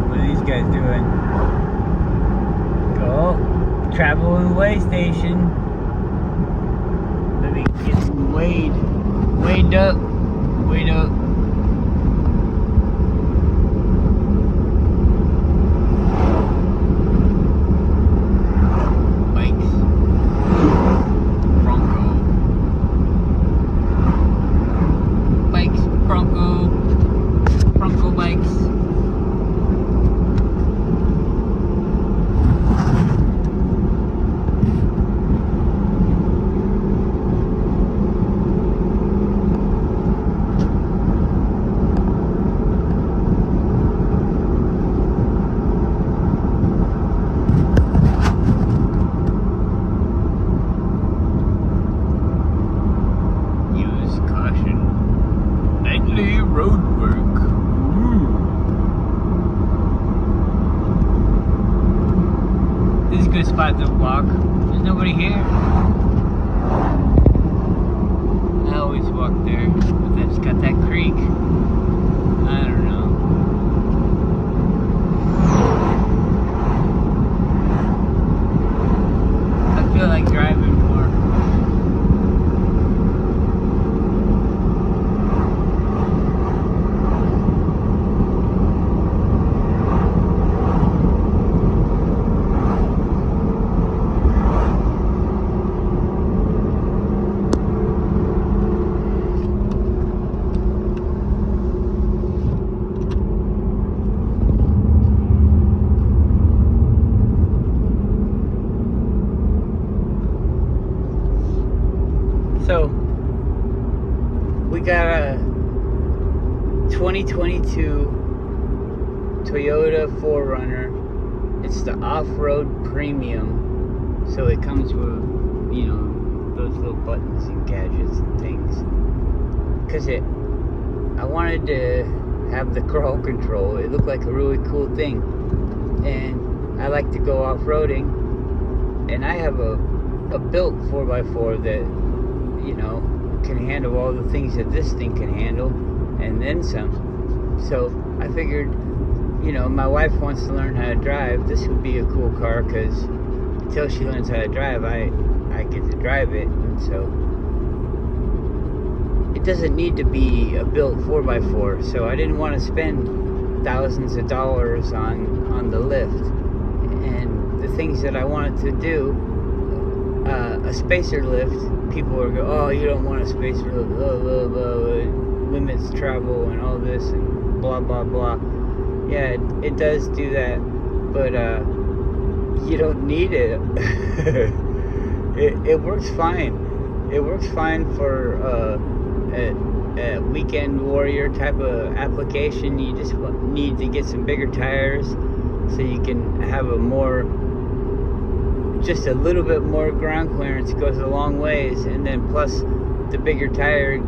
What are these guys doing? Go. Travel and weigh station. Let me get some weighed. Weighed up. Weighed up. Good spot to walk. There's nobody here. I always walk there, but that's got that creek. I don't know. I feel like driving more. So, we got a 2022 Toyota 4Runner. It's the off-road premium. So it comes with, you know, those little buttons and gadgets and things. Because I wanted to have the crawl control. It looked like a really cool thing. And I like to go off-roading. And I have a built 4x4 that, you know, can handle all the things that this thing can handle, and then some. So I figured, you know, my wife wants to learn how to drive. This would be a cool car, because until she learns how to drive, I get to drive it. And so it doesn't need to be a built 4x4. So I didn't want to spend thousands of dollars on the lift and the things that I wanted to do. A spacer lift, people are going, oh, you don't want a spacer lift, blah, blah, blah, it limits travel and all this and blah, blah, blah. Yeah, it does do that, but you don't need it. It works fine. It works fine for a weekend warrior type of application. You just need to get some bigger tires so you can have just a little bit more ground clearance. Goes a long ways, and then plus the bigger tire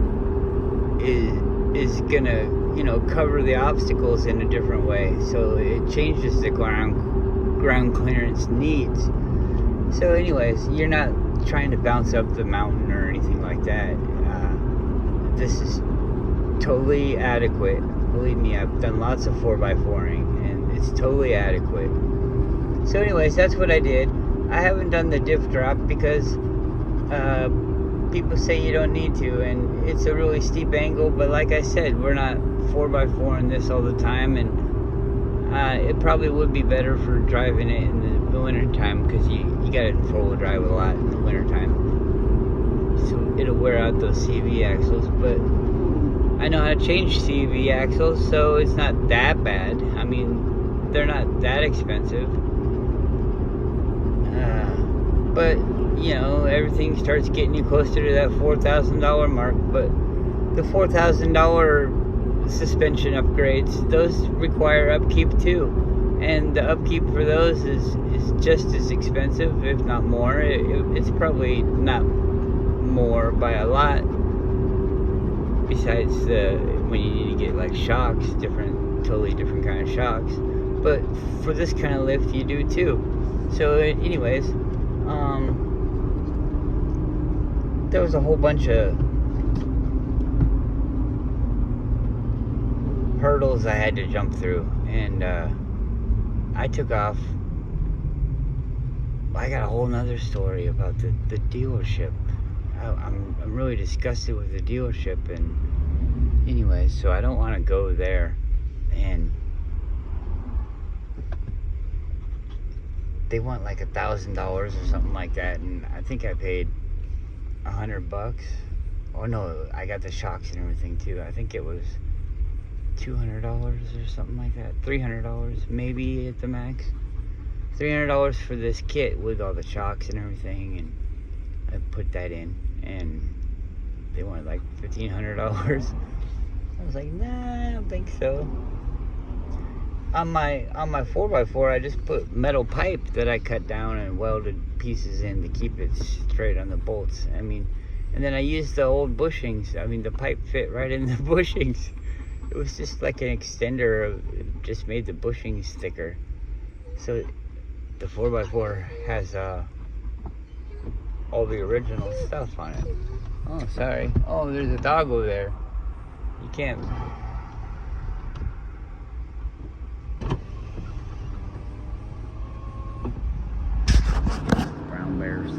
is gonna, you know, cover the obstacles in a different way, so it changes the ground clearance needs. So anyways, you're not trying to bounce up the mountain or anything like that. This is totally adequate. Believe me, I've done lots of 4x4ing and it's totally adequate. So anyways, that's what I did. I haven't done the diff drop because people say you don't need to, and it's a really steep angle, but like I said, we're not 4x4 in this all the time, and it probably would be better for driving it in the winter time, because you got it in 4-wheel drive a lot in the winter time, so it'll wear out those CV axles. But I know how to change CV axles, so it's not that bad. I mean, they're not that expensive. But, you know, everything starts getting you closer to that $4,000 mark. But the $4,000 suspension upgrades, those require upkeep too. And the upkeep for those is just as expensive, if not more. It's probably not more by a lot. Besides when you need to get like shocks, totally different kind of shocks. But for this kind of lift, you do too. So anyways, there was a whole bunch of hurdles I had to jump through, and I took off. I got a whole nother story about the dealership. I'm really disgusted with the dealership, and anyway, so I don't want to go there. And they want like $1,000 or something like that, and I think I paid $100. Oh no, I got the shocks and everything too. I think it was $200 or something like that. $300 maybe at the max. $300 for this kit with all the shocks and everything, and I put that in, and they wanted like $1,500. I was like, nah, I don't think so. On my 4x4, I just put metal pipe that I cut down and welded pieces in to keep it straight on the bolts. I mean, and then I used the old bushings. I mean, the pipe fit right in the bushings. It was just like an extender. It just made the bushings thicker. So the 4x4 has all the original stuff on it. Oh, sorry. Oh, there's a dog over there. You can't. Brown bears.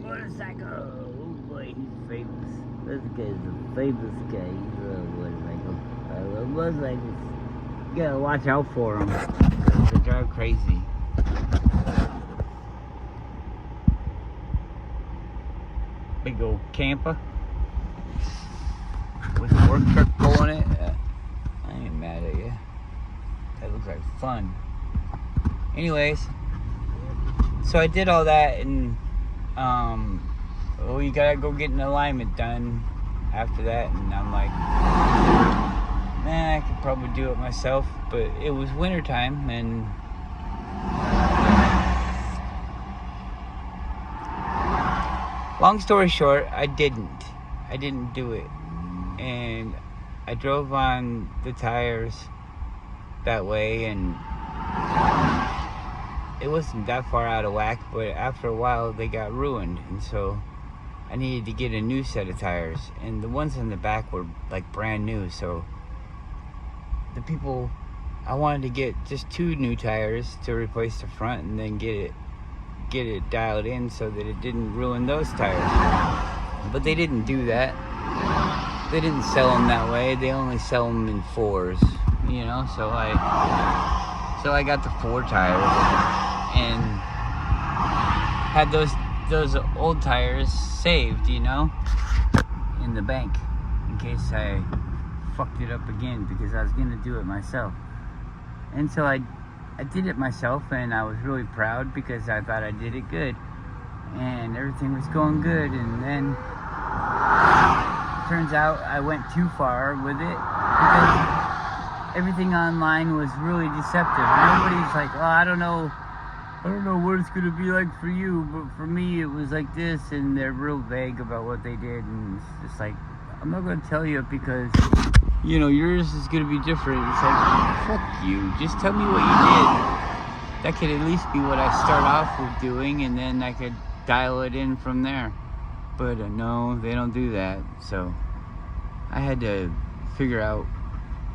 Motorcycle. Oh boy, he's famous. This guy's a famous guy. He's a motorcycle. I love motorcycles. You gotta watch out for them. They drive crazy. Big old camper with a work truck pulling it. I ain't mad at you. That looks like fun. Anyways, so I did all that, and you gotta go get an alignment done after that, and I'm like, I could probably do it myself, but it was wintertime, and long story short, I didn't do it, and I drove on the tires that way, and it wasn't that far out of whack, but after a while they got ruined, and so I needed to get a new set of tires, and the ones in the back were like brand new. So I wanted to get just 2 new tires to replace the front, and then get it dialed in so that it didn't ruin those tires. But they didn't do that. They didn't sell them that way. They only sell them in 4s, you know. So I got the 4 tires and had those old tires saved, you know, in the bank in case I fucked it up again, because I was gonna do it myself. And so I did it myself, and I was really proud because I thought I did it good, and everything was going good. And then turns out I went too far with it, because everything online was really deceptive. Everybody's like, oh, I don't know what it's gonna be like for you, but for me it was like this, and they're real vague about what they did, and it's just like, I'm not gonna tell you because, you know, yours is gonna be different. It's like, fuck you, just tell me what you did. That could at least be what I start off with doing, and then I could dial it in from there. But no, they don't do that. So I had to figure out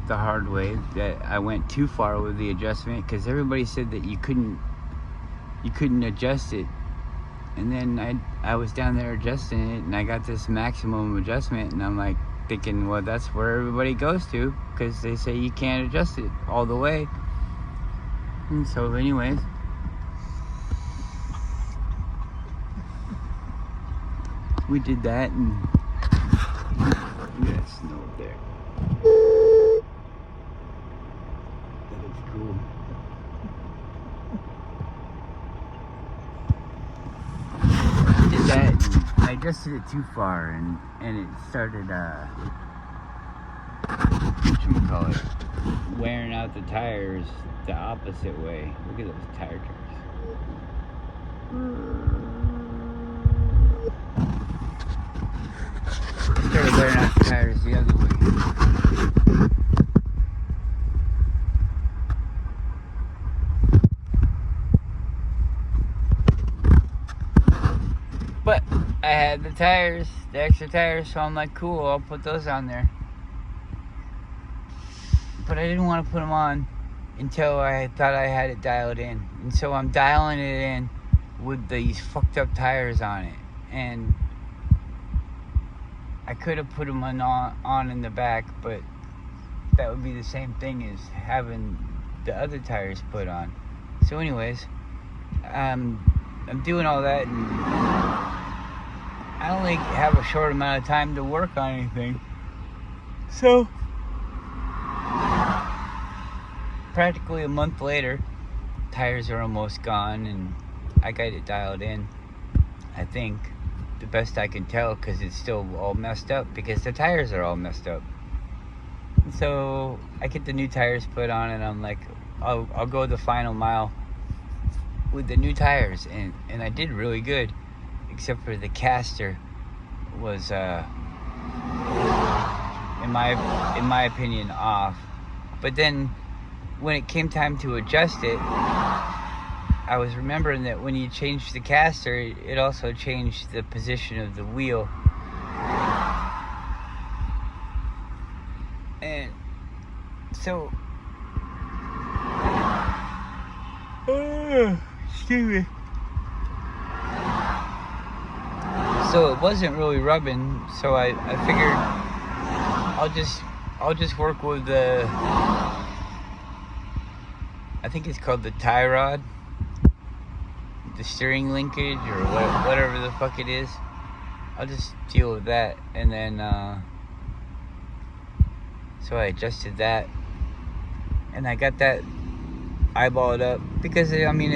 the hard way that I went too far with the adjustment, because everybody said that you couldn't adjust it. And then I was down there adjusting it, and I got this maximum adjustment, and I'm like thinking, well, that's where everybody goes to, because they say you can't adjust it all the way. And so anyways, we did that, and look at that snow up there. That looks cool. Did that, and I adjusted it too far, and it started whatchamacallit, wearing out the tires the opposite way. Look at those tire tracks. Started wearing out the tires the other way. the tires, the extra tires, so I'm like, cool, I'll put those on there. But I didn't want to put them on until I thought I had it dialed in. And so I'm dialing it in with these fucked up tires on it. And I could have put them on in the back, but that would be the same thing as having the other tires put on. So anyways, I'm doing all that, and I only have a short amount of time to work on anything. So practically a month later, tires are almost gone, and I got it dialed in, I think, the best I can tell, because it's still all messed up, because the tires are all messed up. And so I get the new tires put on, and I'm like, I'll go the final mile with the new tires, and I did really good, except for the caster was in my opinion off. But then when it came time to adjust it, I was remembering that when you change the caster, it also changed the position of the wheel. And so, excuse me. So it wasn't really rubbing, so I figured I'll just work with the, I think it's called the tie rod, the steering linkage, or whatever the fuck it is. I'll just deal with that. And then so I adjusted that, and I got that eyeballed up, because I mean,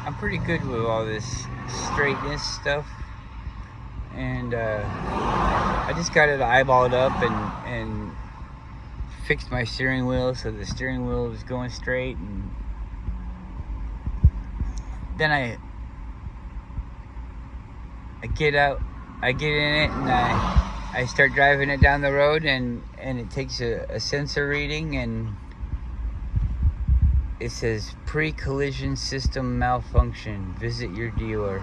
I'm pretty good with all this straightness stuff, and I just got it eyeballed up and fixed my steering wheel so the steering wheel was going straight. And then I get out, I get in it, and I start driving it down the road, and it takes a sensor reading, and it says pre-collision system malfunction, visit your dealer.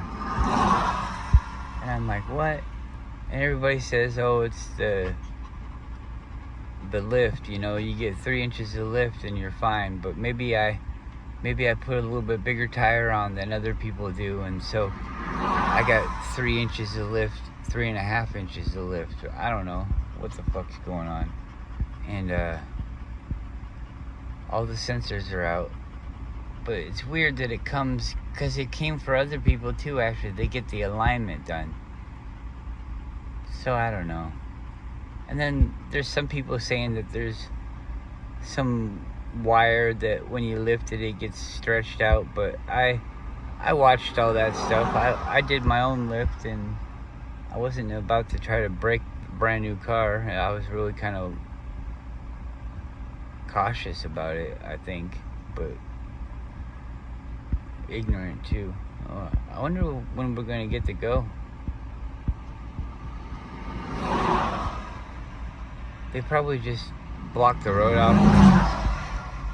And I'm like, what? And everybody says, oh, it's the lift, you know, you get 3 inches of lift and you're fine. But maybe I put a little bit bigger tire on than other people do, and so I got 3 inches of lift, 3.5 inches of lift. I don't know what the fuck's going on. And all the sensors are out. But it's weird that it comes, because it came for other people too after they get the alignment done. So I don't know. And then there's some people saying that there's some wire that when you lift it, it gets stretched out. But I watched all that stuff. I did my own lift, and I wasn't about to try to break a brand new car. I was really kind of cautious about it, I think, but ignorant too. I wonder when we're going to get to go. They probably just block the road off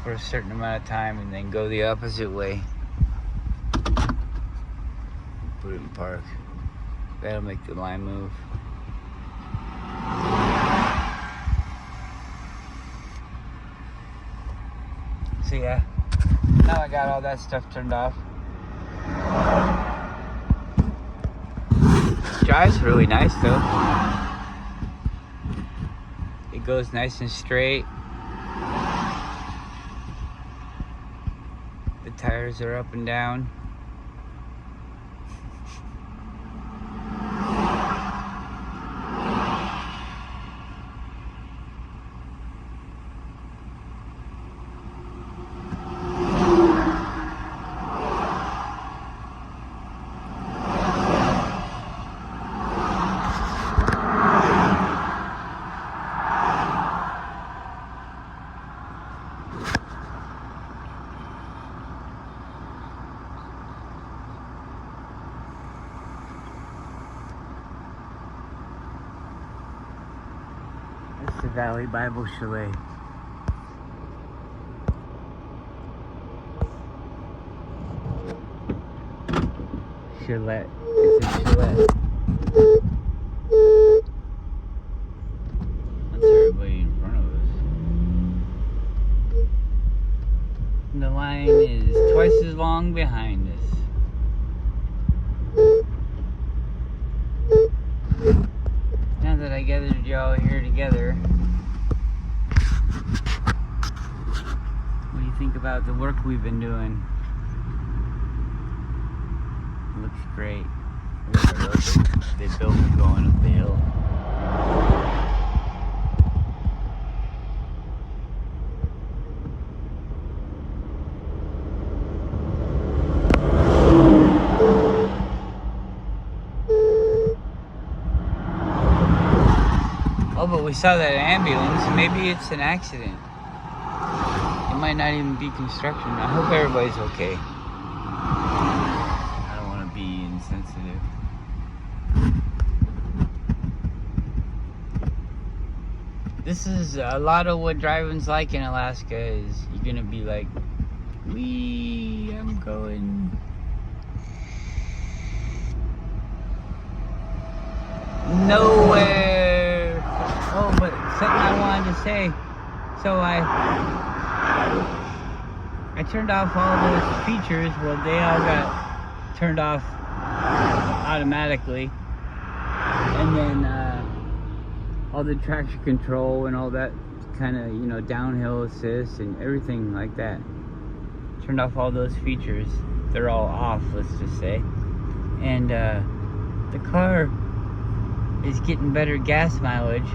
for a certain amount of time and then go the opposite way. Put it in park. That'll make the line move. So yeah, now I got all that stuff turned off. Drives really nice though. It goes nice and straight. The tires are up and down. It's the Valley Bible Chalet. Gillette. It's a Gillette. That's everybody in front of us. And the line is twice as long behind us. Now that I gathered y'all here together, what do you think about the work we've been doing? It looks great. Look at the road they built going up the hill. Oh, but we saw that ambulance. Maybe it's an accident. It might not even be construction. I hope everybody's okay. I don't want to be insensitive. This is a lot of what driving's like in Alaska. Is you're gonna be like, wee, I'm going nowhere. Oh, but something I wanted to say. So I turned off all those features. Well, they all got turned off automatically. And then all the traction control and all that kind of, you know, downhill assist and everything like that. Turned off all those features. They're all off, let's just say. And the car is getting better gas mileage.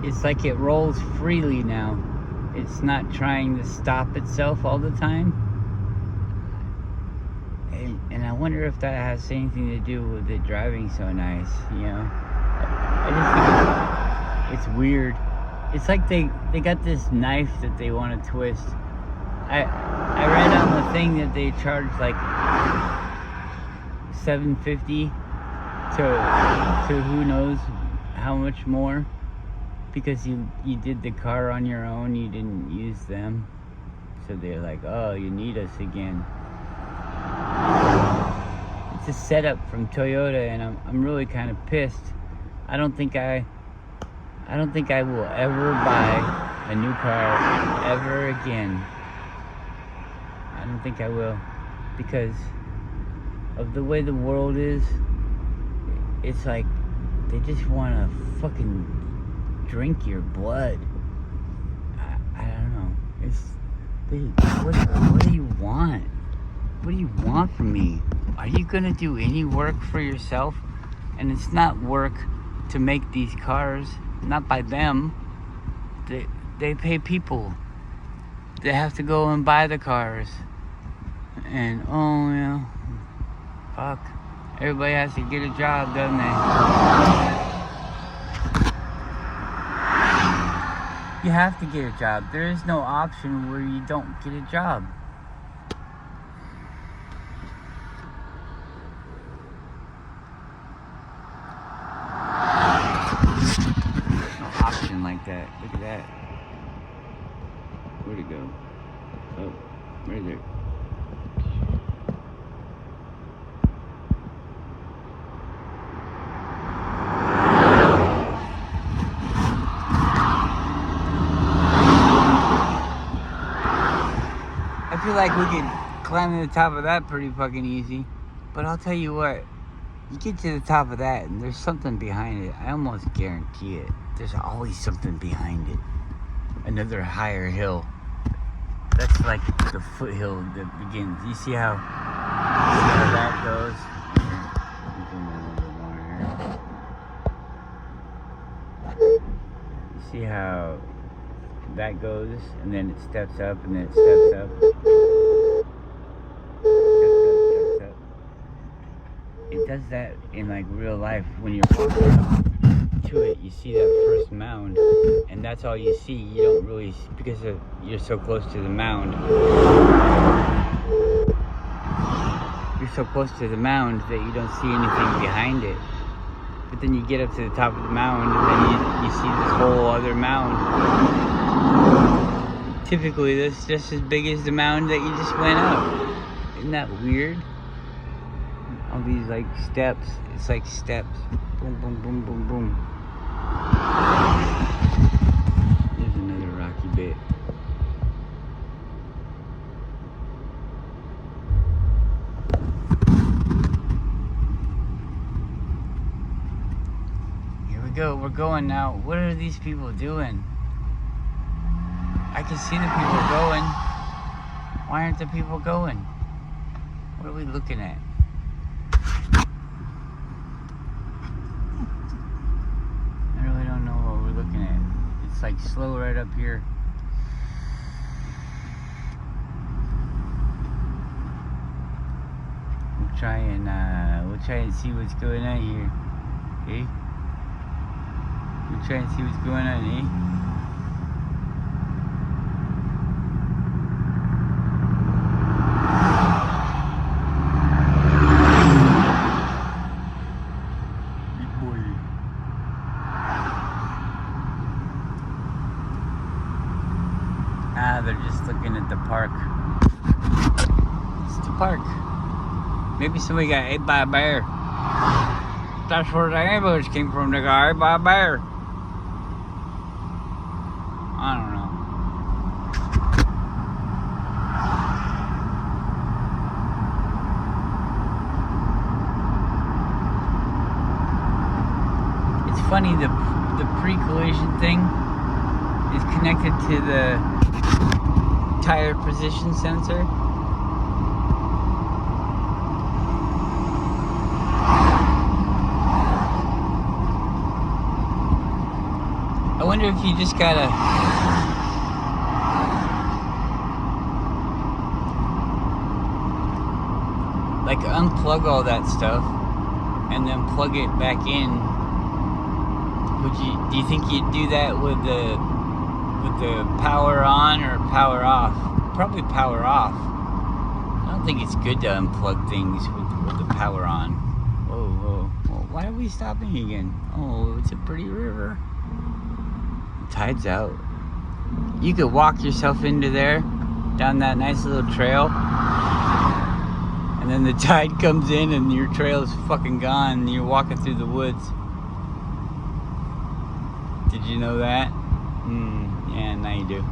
It's like it rolls freely now. It's not trying to stop itself all the time. And I wonder if that has anything to do with it driving so nice, you know? I just think it's weird. It's like they got this knife that they want to twist. I read on the thing that they charge like $750 to who knows how much more, because you did the car on your own, you didn't use them. So they're like, oh, you need us again. It's a setup from Toyota, and I'm really kind of pissed. I don't think I will ever buy a new car ever again. I don't think I will, because of the way the world is. It's like they just want to fucking drink your blood. I don't know. What do you want? What do you want from me? Are you gonna do any work for yourself? And it's not work to make these cars, not by them. They pay people. They have to go and buy the cars. And oh yeah, fuck. Everybody has to get a job, doesn't they? You have to get a job. There is no option where you don't get a job. No option like that. Look at that. Where'd it go? Oh, right there. I feel like we could climb to the top of that pretty fucking easy. But I'll tell you what, you get to the top of that and there's something behind it. I almost guarantee it. There's always something behind it. Another higher hill. That's like the foothill that begins. You see how that goes? You see how that goes, and then it steps up, and then it steps up. Steps up. It does that in like real life. When you're walking up to it, you see that first mound, and that's all you see. You don't really, because you're so close to the mound. You're so close to the mound that you don't see anything behind it. But then you get up to the top of the mound, and then you see this whole other mound. Typically, that's just as big as the mound that you just went up. Isn't that weird? All these like steps. It's like steps. Boom, boom, boom, boom, boom. There's another rocky bit. Go, we're going now. What are these people doing? I can see the people going. Why aren't the people going? What are we looking at? I really don't know what we're looking at. It's like slow right up here. We'll try and see what's going on here. Okay? We'll try and see what's going on, eh? Big boy. They're just looking at the park. It's the park. Maybe somebody got ate by a bear. That's where the ambulance came from. They got ate by a bear. I don't know. It's funny, the pre-collision thing is connected to the tire position sensor. I wonder if you just gotta like unplug all that stuff and then plug it back in. Do you think you'd do that with the power on or power off? Probably power off. I don't think it's good to unplug things with the power on. Whoa, whoa. Well, why are we stopping again? Oh, it's a pretty river. The tide's out. You could walk yourself into there, down that nice little trail, and then the tide comes in and your trail is fucking gone and you're walking through the woods. Did you know that? Yeah, now you do.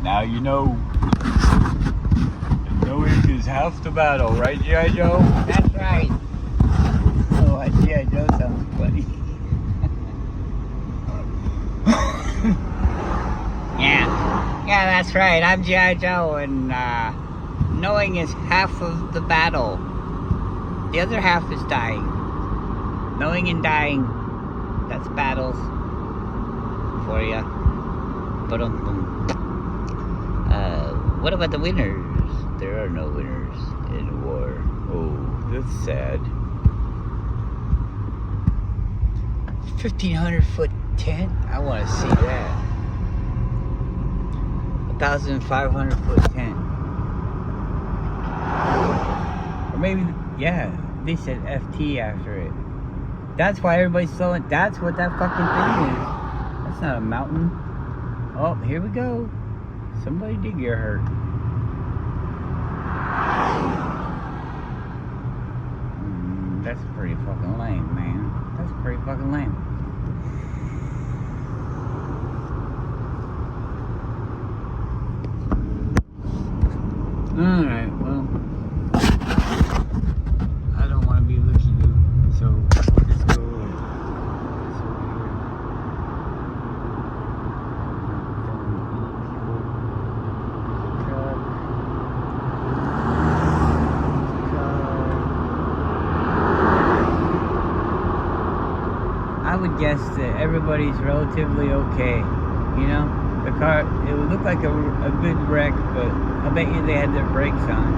Now you know. And knowing is half the battle, right, G.I. Joe? That's right. Oh, G.I. Joe sounds funny. Yeah, that's right. I'm G.I. Joe, and knowing is half of the battle. The other half is dying. Knowing and dying, that's battles for ya. What about the winners? There are no winners in war. Oh, that's sad. 1,500-foot tent? I want to see that. 1,500-foot tent. Or maybe, yeah, they said FT after it. That's why everybody's slowing. That's what that fucking thing is. That's not a mountain. Oh, here we go. Somebody did get hurt. That's pretty fucking lame, man. That's pretty fucking lame. Alright, well, I don't want to be looky-loo, so let's go over here. I would guess that everybody's relatively okay, you know? The car, it would look like a good wreck, but I bet you they had their brakes on.